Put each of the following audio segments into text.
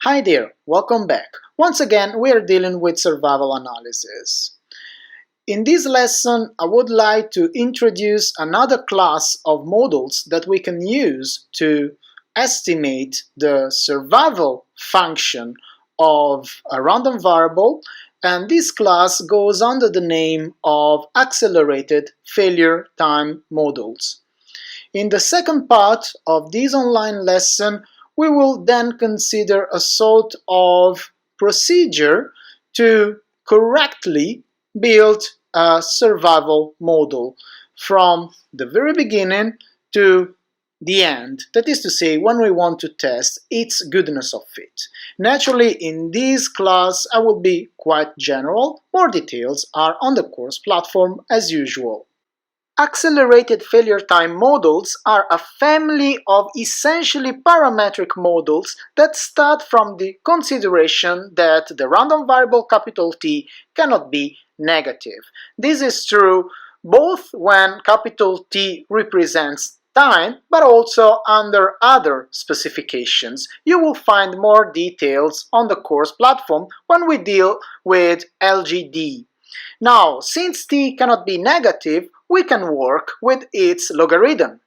Hi there, welcome back. Once again, we are dealing with survival analysis. In this lesson, I would like to introduce another class of models that we can use to estimate the survival function of a random variable, and this class goes under the name of accelerated failure time models. In the second part of this online lesson, we will then consider a sort of procedure to correctly build a survival model from the very beginning to the end. That is to say, when we want to test its goodness of fit. Naturally, in this class, I will be quite general. More details are on the course platform as usual. Accelerated failure time models are a family of essentially parametric models that start from the consideration that the random variable capital T cannot be negative. This is true both when capital T represents time, but also under other specifications. You will find more details on the course platform when we deal with LGD. Now, since t cannot be negative, we can work with its logarithm.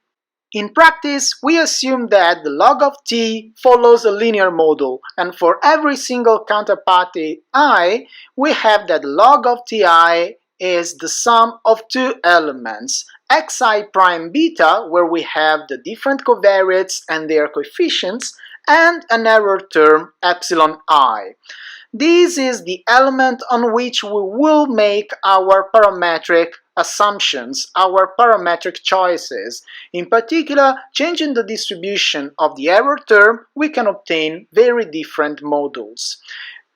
In practice, we assume that the log of t follows a linear model, and for every single counterpart I, we have that log of ti is the sum of two elements, xi prime beta, where we have the different covariates and their coefficients, and an error term epsilon I. This is the element on which we will make our parametric assumptions, our parametric choices. In particular, changing the distribution of the error term, we can obtain very different models.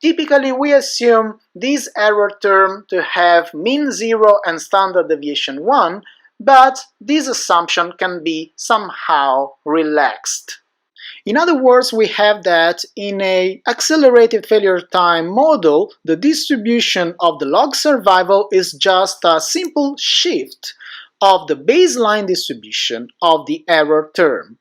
Typically, we assume this error term to have mean 0 and standard deviation 1, but this assumption can be somehow relaxed. In other words, we have that in an accelerated failure time model, the distribution of the log survival is just a simple shift of the baseline distribution of the error term.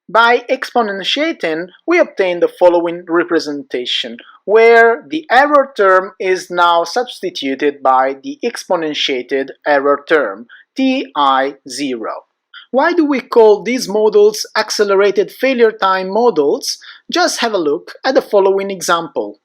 By exponentiating, we obtain the following representation, where the error term is now substituted by the exponentiated error term, Ti0. Why do we call these models accelerated failure time models? Just have a look at the following example.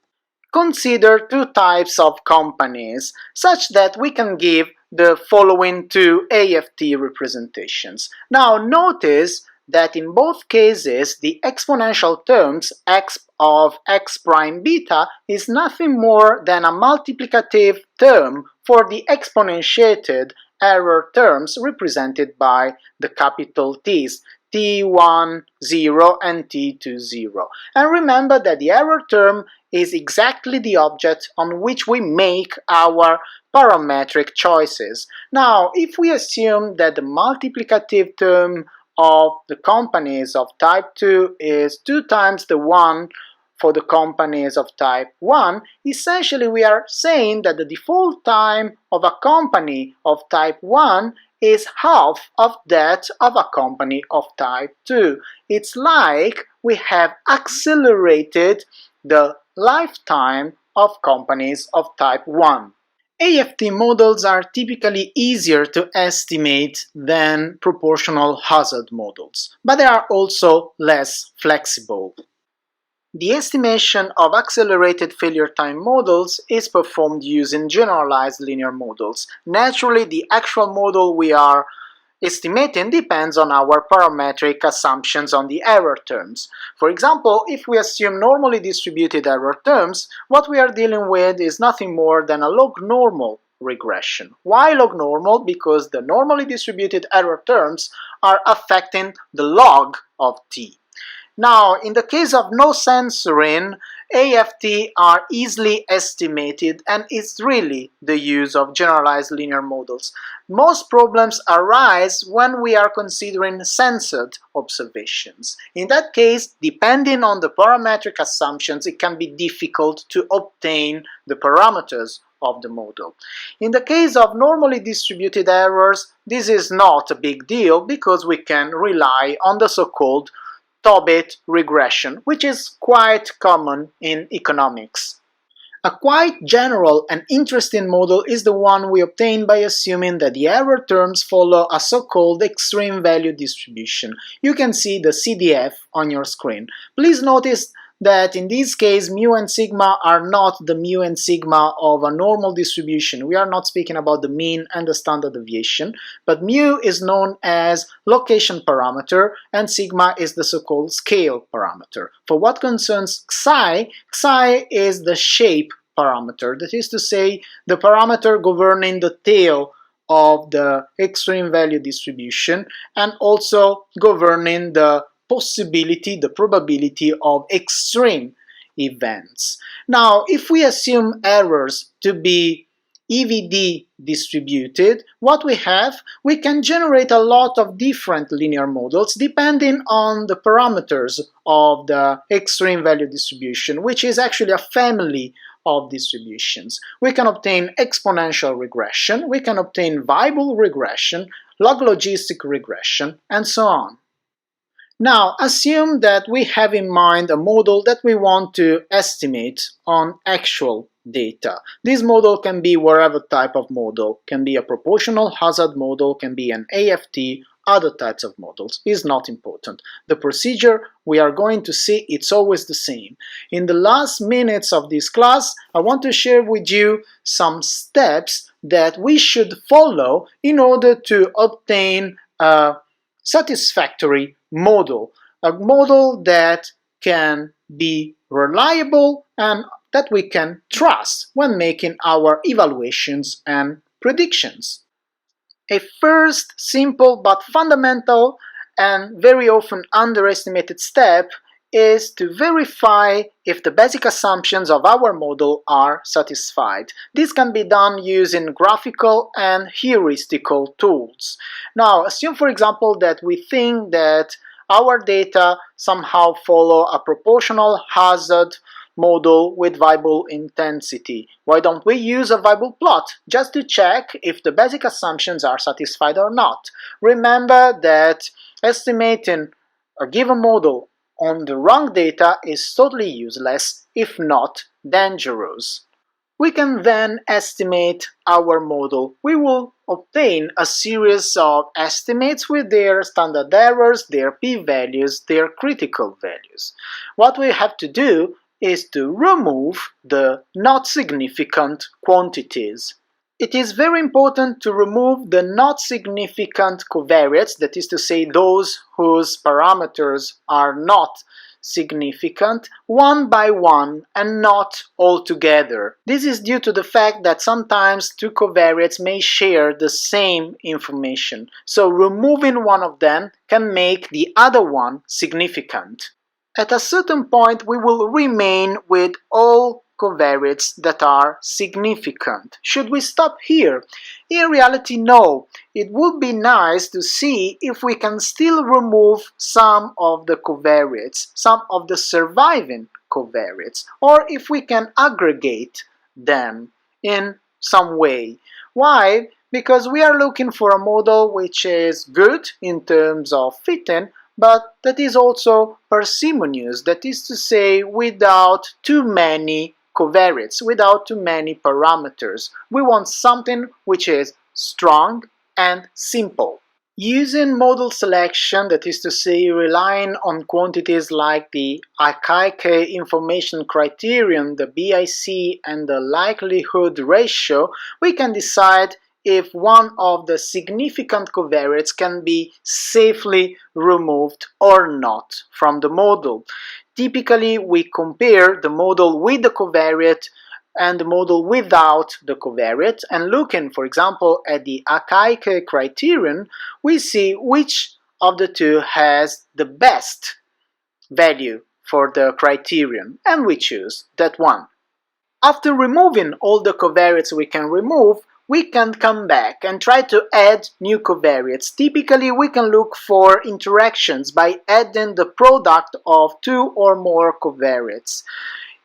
Consider two types of companies, such that we can give the following two AFT representations. Now notice that in both cases the exponential terms x of x prime beta is nothing more than a multiplicative term for the exponentiated error terms represented by the capital T's, T1, 0 and T2, 0. And remember that the error term is exactly the object on which we make our parametric choices. Now, if we assume that the multiplicative term of the companies of type 2 is 2 times the one for the companies of type 1, essentially we are saying that the default time of a company of type 1 is half of that of a company of type 2. It's like we have accelerated the lifetime of companies of type 1. AFT models are typically easier to estimate than proportional hazard models, but they are also less flexible. The estimation of accelerated failure time models is performed using generalized linear models. Naturally, the actual model we are estimating depends on our parametric assumptions on the error terms. For example, if we assume normally distributed error terms, what we are dealing with is nothing more than a log-normal regression. Why log-normal? Because the normally distributed error terms are affecting the log of t. Now, in the case of no censoring, AFT are easily estimated, and it's really the use of generalized linear models. Most problems arise when we are considering censored observations. In that case, depending on the parametric assumptions, it can be difficult to obtain the parameters of the model. In the case of normally distributed errors, this is not a big deal because we can rely on the so-called Tobit regression, which is quite common in economics. A quite general and interesting model is the one we obtain by assuming that the error terms follow a so-called extreme value distribution. You can see the CDF on your screen. Please notice that in this case mu and sigma are not the mu and sigma of a normal distribution. We are not speaking about the mean and the standard deviation, but mu is known as location parameter and sigma is the so-called scale parameter. For what concerns xi, xi is the shape parameter, that is to say the parameter governing the tail of the extreme value distribution and also governing the possibility, the probability of extreme events. Now, if we assume errors to be EVD distributed, what we have, we can generate a lot of different linear models depending on the parameters of the extreme value distribution, which is actually a family of distributions. We can obtain exponential regression, we can obtain Weibull regression, log logistic regression, and so on. Now, assume that we have in mind a model that we want to estimate on actual data. This model can be whatever type of model, can be a proportional hazard model, can be an AFT, other types of models, is not important. The procedure we are going to see, it's always the same. In the last minutes of this class, I want to share with you some steps that we should follow in order to obtain a satisfactory model, a model that can be reliable and that we can trust when making our evaluations and predictions. A first simple but fundamental and very often underestimated step is to verify if the basic assumptions of our model are satisfied. This can be done using graphical and heuristical tools. Now, assume for example that we think that our data somehow follow a proportional hazard model with Weibull intensity. Why don't we use a Weibull plot just to check if the basic assumptions are satisfied or not? Remember that estimating a given model on the wrong data is totally useless, if not dangerous. We can then estimate our model. We will obtain a series of estimates with their standard errors, their p-values, their critical values. What we have to do is to remove the not significant quantities. It is very important to remove the not significant covariates, that is to say those whose parameters are not significant, one by one and not all together. This is due to the fact that sometimes two covariates may share the same information, so removing one of them can make the other one significant. At a certain point we will remain with all covariates that are significant. Should we stop here? In reality, no. It would be nice to see if we can still remove some of the covariates, some of the surviving covariates, or if we can aggregate them in some way. Why? Because we are looking for a model which is good in terms of fitting, but that is also parsimonious, that is to say without too many covariates, without too many parameters. We want something which is strong and simple. Using model selection, that is to say relying on quantities like the Akaike information criterion, the BIC, and the likelihood ratio, we can decide if one of the significant covariates can be safely removed or not from the model. Typically, we compare the model with the covariate and the model without the covariate, and looking, for example, at the Akaike criterion, we see which of the two has the best value for the criterion, and we choose that one. After removing all the covariates we can remove, we can come back and try to add new covariates. Typically, we can look for interactions by adding the product of two or more covariates.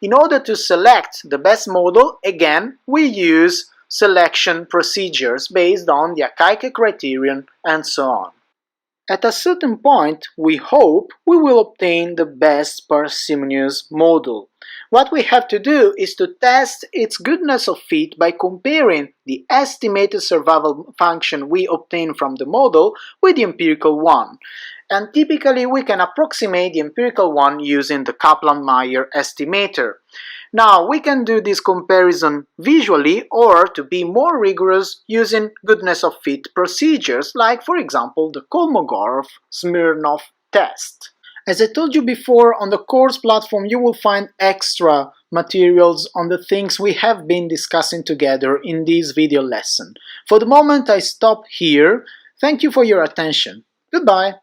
In order to select the best model, again, we use selection procedures based on the Akaike criterion and so on. At a certain point, we hope we will obtain the best parsimonious model. What we have to do is to test its goodness of fit by comparing the estimated survival function we obtain from the model with the empirical one. And typically we can approximate the empirical one using the Kaplan-Meier estimator. Now, we can do this comparison visually or, to be more rigorous, using goodness of fit procedures like, for example, the Kolmogorov-Smirnov test. As I told you before, on the course platform you will find extra materials on the things we have been discussing together in this video lesson. For the moment I stop here. Thank you for your attention. Goodbye.